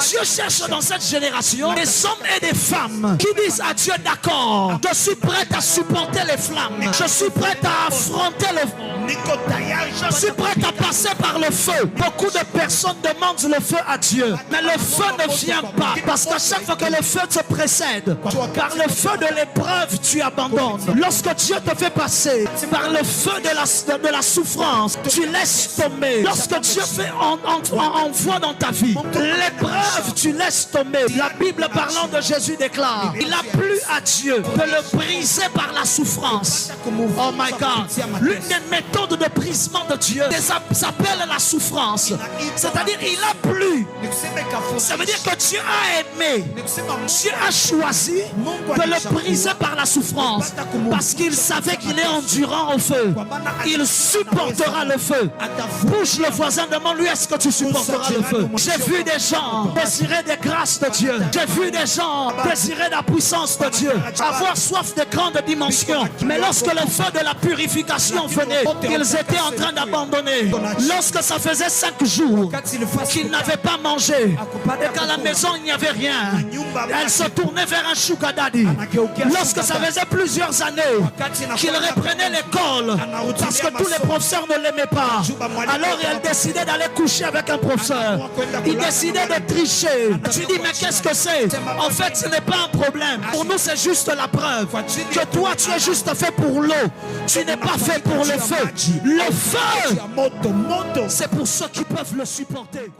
Dieu cherche dans cette génération des hommes et des femmes qui disent à Dieu, d'accord, je suis prêt à supporter les flammes. Je suis prêt à affronter le feu. Je suis prêt à passer par le feu. Beaucoup de personnes demandent le feu à Dieu, mais le feu ne vient pas. Parce qu'à chaque fois que le feu te précède, par le feu de l'épreuve, tu abandonnes. Lorsque Dieu te fait passer par le feu de la souffrance, tu laisses tomber. Lorsque Dieu fait envoie dans ta vie l'épreuve, tu laisses tomber. La Bible parlant de Jésus déclare, il a plu à Dieu de le briser par la souffrance. Oh my God. L'une des méthodes de brisement de Dieu s'appelle la souffrance. C'est-à-dire il a plu. Ça veut dire que Dieu a aimé. Dieu a choisi de le briser par la souffrance. Parce qu'il savait qu'il est endurant au feu. Il supportera le feu. Bouge le voisin, demande-lui, est-ce que tu supporteras le feu? J'ai vu des gens désirer des grâces de Dieu. J'ai vu des gens désirer la puissance de Dieu. Avoir soif de grandes dimensions. Mais lorsque le feu de la purification venait, ils étaient en train d'abandonner. Lorsque ça faisait 5 jours qu'ils n'avaient pas mangé et qu'à la maison il n'y avait rien, elles se tournaient vers un sugar daddy. Lorsque ça faisait plusieurs années qu'ils reprenaient l'école parce que tous les professeurs ne l'aimaient pas, alors elles décidaient d'aller coucher avec un professeur. Ils décidaient de tricher. Tu dis mais qu'est-ce que c'est? En fait ce n'est pas un problème. Pour nous c'est juste la preuve que toi tu es juste fait pour l'eau. Tu n'es pas fait pour le feu. Le feu, c'est pour ceux qui peuvent le supporter.